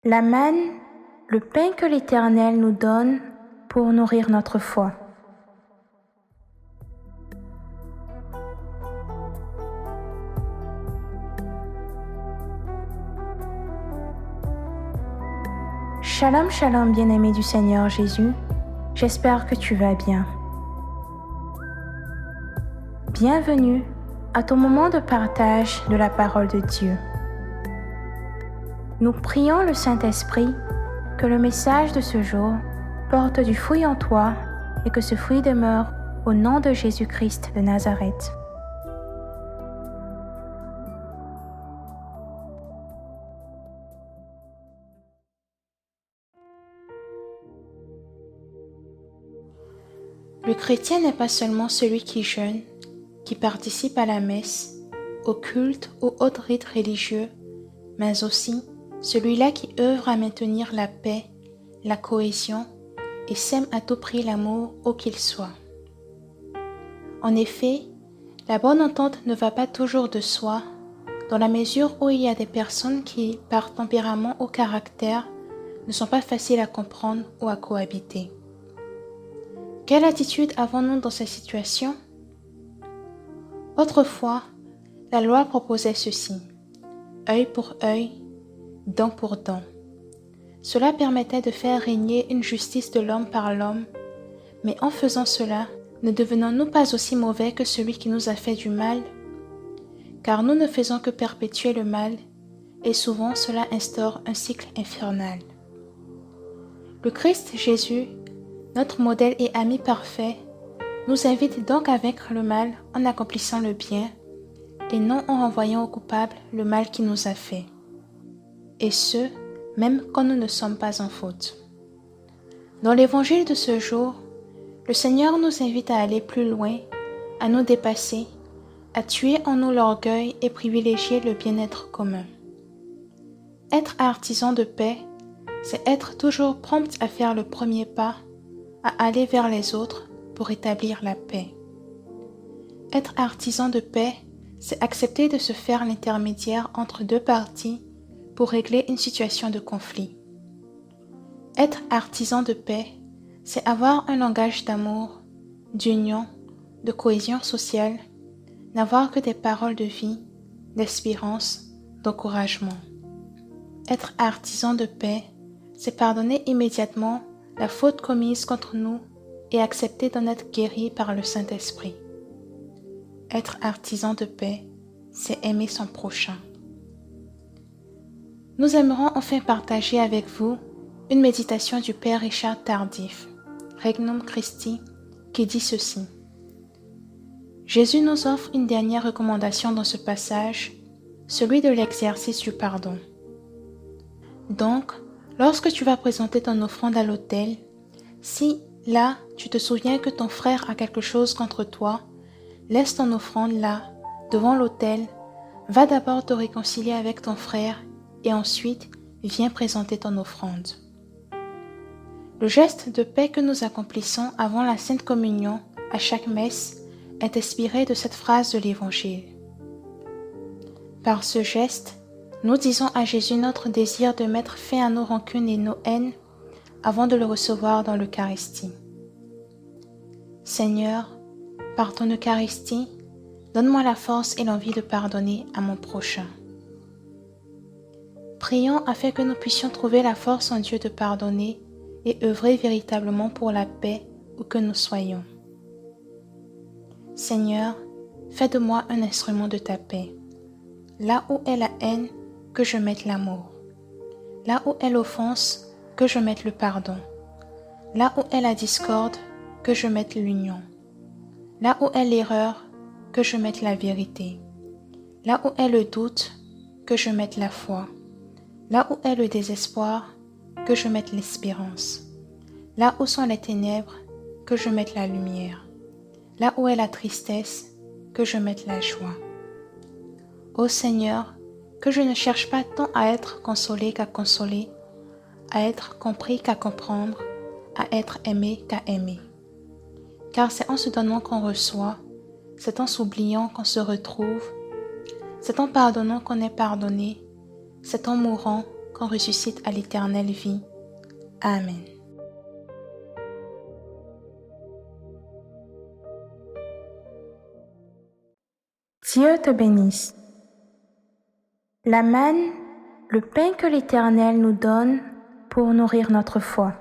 La manne, le pain que l'Éternel nous donne pour nourrir notre foi. Shalom, shalom, bien-aimé du Seigneur Jésus. J'espère que tu vas bien. Bienvenue à ton moment de partage de la parole de Dieu. Nous prions le Saint-Esprit que le message de ce jour porte du fruit en toi et que ce fruit demeure au nom de Jésus-Christ de Nazareth. Le chrétien n'est pas seulement celui qui jeûne, qui participe à la messe, au culte ou autres rites religieux, mais aussi celui-là qui œuvre à maintenir la paix, la cohésion et sème à tout prix l'amour où qu'il soit. En effet, la bonne entente ne va pas toujours de soi, dans la mesure où il y a des personnes qui, par tempérament ou caractère, ne sont pas faciles à comprendre ou à cohabiter. Quelle attitude avons-nous dans cette situation? Autrefois, la loi proposait ceci: œil pour œil, dent pour dent. Cela permettait de faire régner une justice de l'homme par l'homme, mais en faisant cela, ne devenons-nous pas aussi mauvais que celui qui nous a fait du mal? Car nous ne faisons que perpétuer le mal, et souvent cela instaure un cycle infernal. Le Christ Jésus, notre modèle et ami parfait, nous invite donc à vaincre le mal en accomplissant le bien, et non en renvoyant au coupable le mal qu'il nous a fait. Et ce, même quand nous ne sommes pas en faute. Dans l'évangile de ce jour, le Seigneur nous invite à aller plus loin, à nous dépasser, à tuer en nous l'orgueil et privilégier le bien-être commun. Être artisan de paix, c'est être toujours prompt à faire le premier pas, à aller vers les autres pour établir la paix. Être artisan de paix, c'est accepter de se faire l'intermédiaire entre deux parties pour régler une situation de conflit. Être artisan de paix, c'est avoir un langage d'amour, d'union, de cohésion sociale, n'avoir que des paroles de vie, d'espérance, d'encouragement. Être artisan de paix, c'est pardonner immédiatement la faute commise contre nous et accepter d'en être guéri par le Saint-Esprit. Être artisan de paix, c'est aimer son prochain. Nous aimerons enfin partager avec vous une méditation du Père Richard Tardif, Regnum Christi, qui dit ceci. Jésus nous offre une dernière recommandation dans ce passage, celui de l'exercice du pardon. Donc, lorsque tu vas présenter ton offrande à l'autel, si, là, tu te souviens que ton frère a quelque chose contre toi, laisse ton offrande là, devant l'autel, va d'abord te réconcilier avec ton frère et ensuite, viens présenter ton offrande. Le geste de paix que nous accomplissons avant la Sainte Communion, à chaque messe, est inspiré de cette phrase de l'Évangile. Par ce geste, nous disons à Jésus notre désir de mettre fin à nos rancunes et nos haines avant de le recevoir dans l'Eucharistie. Seigneur, par ton Eucharistie, donne-moi la force et l'envie de pardonner à mon prochain. Prions afin que nous puissions trouver la force en Dieu de pardonner et œuvrer véritablement pour la paix où que nous soyons. Seigneur, fais de moi un instrument de ta paix. Là où est la haine, que je mette l'amour. Là où est l'offense, que je mette le pardon. Là où est la discorde, que je mette l'union. Là où est l'erreur, que je mette la vérité. Là où est le doute, que je mette la foi. Là où est le désespoir, que je mette l'espérance. Là où sont les ténèbres, que je mette la lumière. Là où est la tristesse, que je mette la joie. Ô Seigneur, que je ne cherche pas tant à être consolé qu'à consoler, à être compris qu'à comprendre, à être aimé qu'à aimer. Car c'est en se donnant qu'on reçoit, c'est en s'oubliant qu'on se retrouve, c'est en pardonnant qu'on est pardonné, c'est en mourant qu'on ressuscite à l'éternelle vie. Amen. Dieu te bénisse. La manne, le pain que l'Éternel nous donne pour nourrir notre foi.